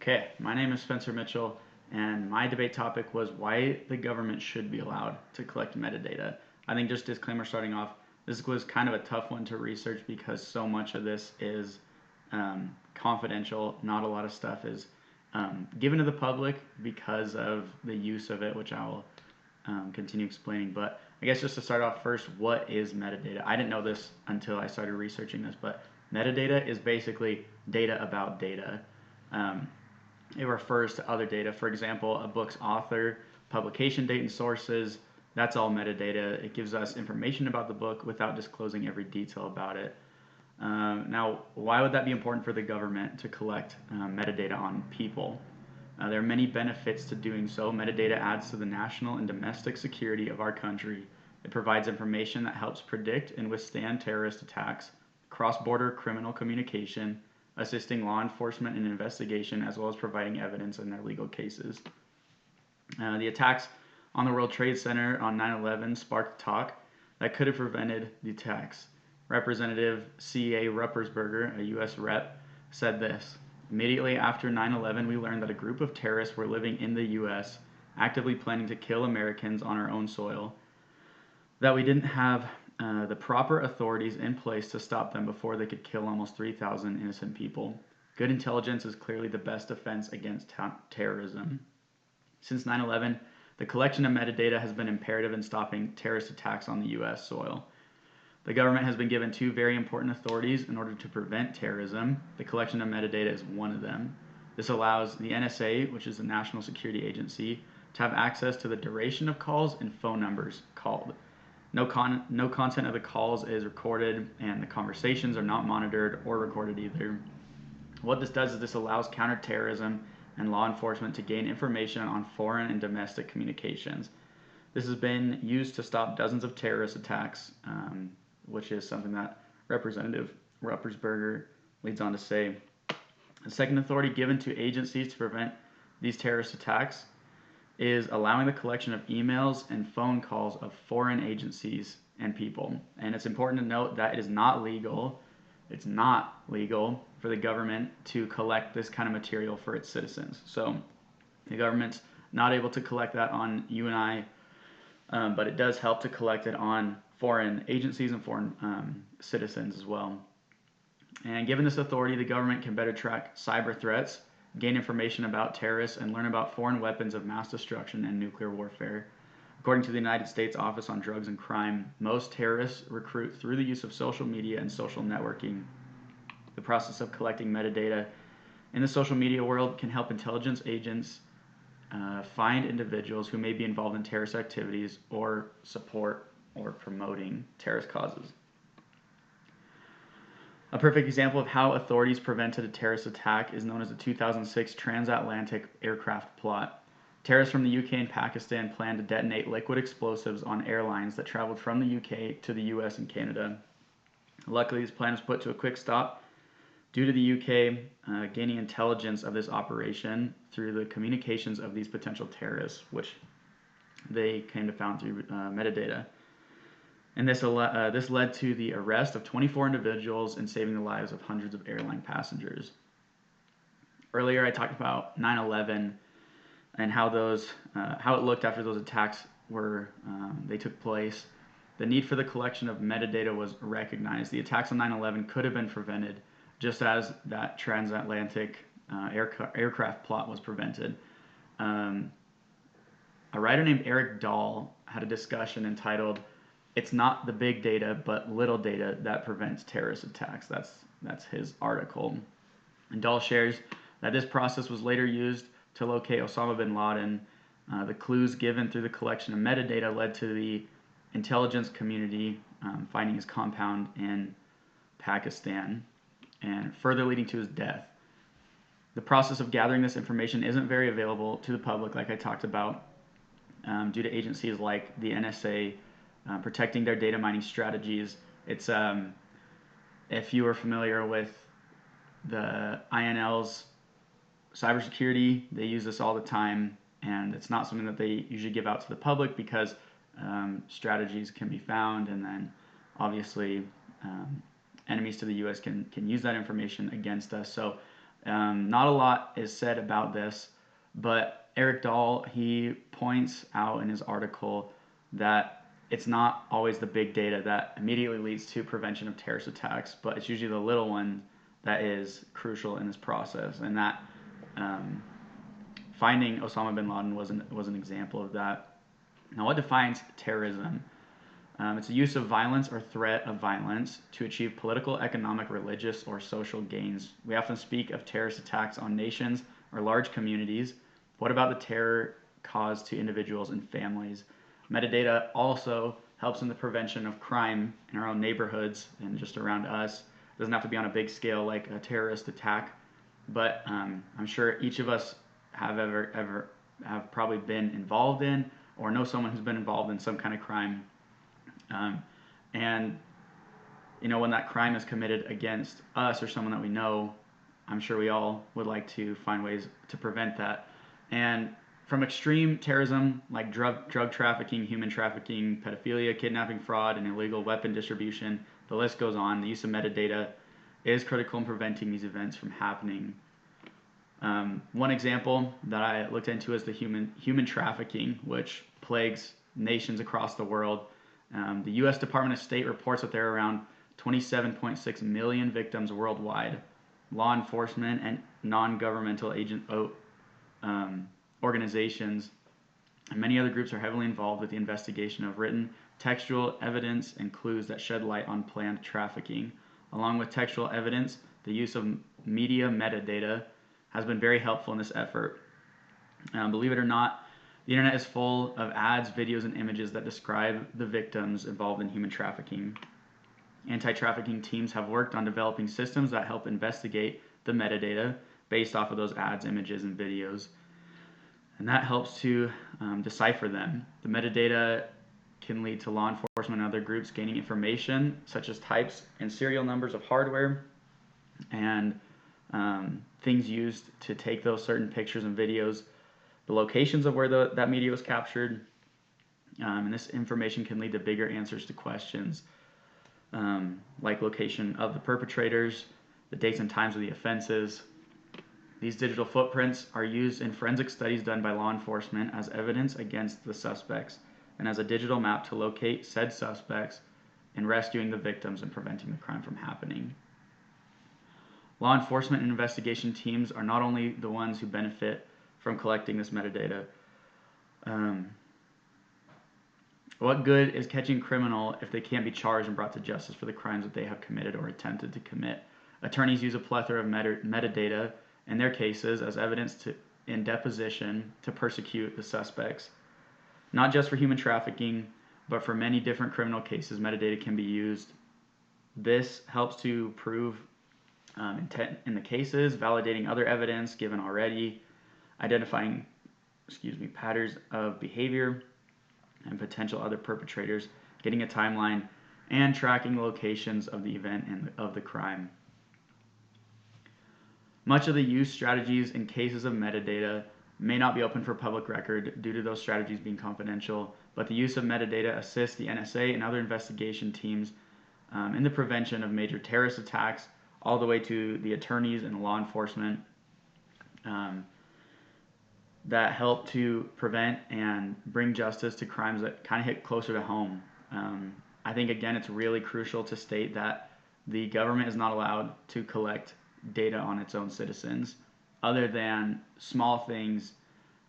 Okay, my name is Spencer Mitchell, and my debate topic was why the government should be allowed to collect metadata. I think just disclaimer starting off, this was kind of a tough one to research because so much of this is confidential. Not a lot of stuff is given to the public because of the use of it, which I will continue explaining. But I guess just to start off first, what is metadata? I didn't know this until I started researching this, but metadata is basically data about data. Um, it refers to other data. For example, a book's author, publication date, and sources. That's all metadata. It gives us information about the book without disclosing every detail about it. Now, why would that be important for the government to collect metadata on people? There are many benefits to doing so. Metadata adds to the national and domestic security of our country. It provides information that helps predict and withstand terrorist attacks, cross border criminal communication, assisting law enforcement in investigation, as well as providing evidence in their legal cases. The attacks on the World Trade Center on 9/11 sparked talk that could have prevented the attacks. Representative C.A. Ruppersberger, a U.S. rep, said this: "Immediately after 9/11, we learned that a group of terrorists were living in the U.S., actively planning to kill Americans on our own soil, that we didn't have the proper authorities in place to stop them before they could kill almost 3,000 innocent people. Good intelligence is clearly the best defense against terrorism. Since 9/11, the collection of metadata has been imperative in stopping terrorist attacks on the U.S. soil. The government has been given two very important authorities in order to prevent terrorism. The collection of metadata is one of them. This allows the NSA, which is the National Security Agency, to have access to the duration of calls and phone numbers called. No content of the calls is recorded, and the conversations are not monitored or recorded either. What this does is this allows counterterrorism and law enforcement to gain information on foreign and domestic communications. This has been used to stop dozens of terrorist attacks, which is something that Representative Ruppersberger leads on to say. The second authority given to agencies to prevent these terrorist attacks is allowing the collection of emails and phone calls of foreign agencies and people. And it's important to note that it is not legal. It's not legal for the government to collect this kind of material for its citizens. So the government's not able to collect that on you and I, but it does help to collect it on foreign agencies and foreign citizens as well. And given this authority, the government can better track cyber threats, gain information about terrorists, and learn about foreign weapons of mass destruction and nuclear warfare. According to the United States Office on Drugs and Crime, most terrorists recruit through the use of social media and social networking. The process of collecting metadata in the social media world can help intelligence agents find individuals who may be involved in terrorist activities or support or promoting terrorist causes. A perfect example of how authorities prevented a terrorist attack is known as the 2006 transatlantic aircraft plot. Terrorists from the UK and Pakistan planned to detonate liquid explosives on airlines that traveled from the UK to the US and Canada. Luckily, this plan was put to a quick stop due to the UK gaining intelligence of this operation through the communications of these potential terrorists, which they came to found through metadata. And this led to the arrest of 24 individuals and saving the lives of hundreds of airline passengers. Earlier, I talked about 9/11 and how it looked after those attacks they took place. The need for the collection of metadata was recognized. The attacks on 9/11 could have been prevented, just as that transatlantic aircraft plot was prevented. A writer named Eric Dahl had a discussion entitled "It's not the big data, but little data that prevents terrorist attacks." That's his article. And Dahl shares that this process was later used to locate Osama bin Laden. The clues given through the collection of metadata led to the intelligence community finding his compound in Pakistan and further leading to his death. The process of gathering this information isn't very available to the public, like I talked about, due to agencies like the NSA protecting their data mining strategies. It's if you are familiar with the INL's cybersecurity, they use this all the time, and it's not something that they usually give out to the public because strategies can be found, and then obviously enemies to the U.S. can use that information against us. So Not a lot is said about this, but Eric Dahl, he points out in his article that it's not always the big data that immediately leads to prevention of terrorist attacks, but it's usually the little one that is crucial in this process, and that um, finding Osama bin Laden was an example of that. Now, what defines terrorism? It's the use of violence or threat of violence to achieve political, economic, religious, or social gains. We often speak of terrorist attacks on nations or large communities. What about the terror caused to individuals and families? Metadata also helps in the prevention of crime in our own neighborhoods and just around us. It doesn't have to be on a big scale like a terrorist attack, but I'm sure each of us have probably been involved in or know someone who's been involved in some kind of crime. And when that crime is committed against us or someone that we know, I'm sure we all would like to find ways to prevent that. And from extreme terrorism like drug trafficking, human trafficking, pedophilia, kidnapping, fraud, and illegal weapon distribution, the list goes on. The use of metadata is critical in preventing these events from happening. One example that I looked into is the human trafficking, which plagues nations across the world. The U.S. Department of State reports that there are around 27.6 million victims worldwide. Law enforcement and non-governmental organizations and many other groups are heavily involved with the investigation of written, textual evidence and clues that shed light on planned trafficking. Along with textual evidence, the use of media metadata has been very helpful in this effort. Believe it or not, the internet is full of ads, videos, and images that describe the victims involved in human trafficking. Anti-trafficking teams have worked on developing systems that help investigate the metadata based off of those ads, images, and videos. And that helps to decipher them. The metadata can lead to law enforcement and other groups gaining information such as types and serial numbers of hardware and things used to take those certain pictures and videos, the locations of where that media was captured, and this information can lead to bigger answers to questions like location of the perpetrators, the dates and times of the offenses. These digital footprints are used in forensic studies done by law enforcement as evidence against the suspects and as a digital map to locate said suspects in rescuing the victims and preventing the crime from happening. Law enforcement and investigation teams are not only the ones who benefit from collecting this metadata. What good is catching a criminal if they can't be charged and brought to justice for the crimes that they have committed or attempted to commit? Attorneys use a plethora of metadata in their cases as evidence in deposition to persecute the suspects. Not just for human trafficking, but for many different criminal cases, metadata can be used. This helps to prove intent in the cases, validating other evidence given already, identifying patterns of behavior and potential other perpetrators, getting a timeline, and tracking locations of the event and of the crime. Much of the use strategies in cases of metadata may not be open for public record due to those strategies being confidential, but the use of metadata assists the NSA and other investigation teams in the prevention of major terrorist attacks, all the way to the attorneys and law enforcement that help to prevent and bring justice to crimes that kind of hit closer to home. I think, again, it's really crucial to state that the government is not allowed to collect data on its own citizens other than small things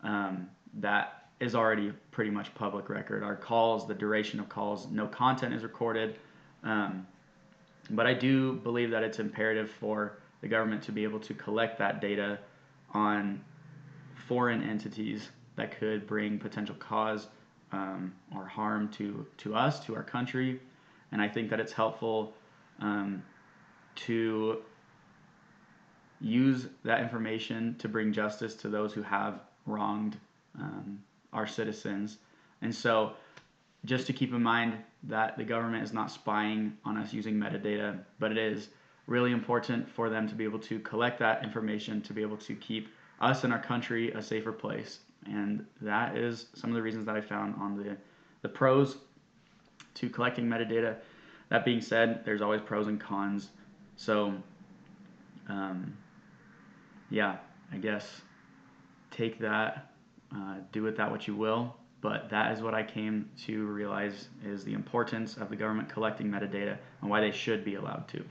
that is already pretty much public record. Our calls, the duration of calls, no content is recorded. But I do believe that it's imperative for the government to be able to collect that data on foreign entities that could bring potential cause or harm to us, to our country. And I think that it's helpful to use that information to bring justice to those who have wronged our citizens. And so just to keep in mind that the government is not spying on us using metadata, but it is really important for them to be able to collect that information to be able to keep us and our country a safer place. And that is some of the reasons that I found on the pros to collecting metadata. That being said, there's always pros and cons. So yeah, I guess take that, do with that what you will. But that is what I came to realize is the importance of the government collecting metadata and why they should be allowed to.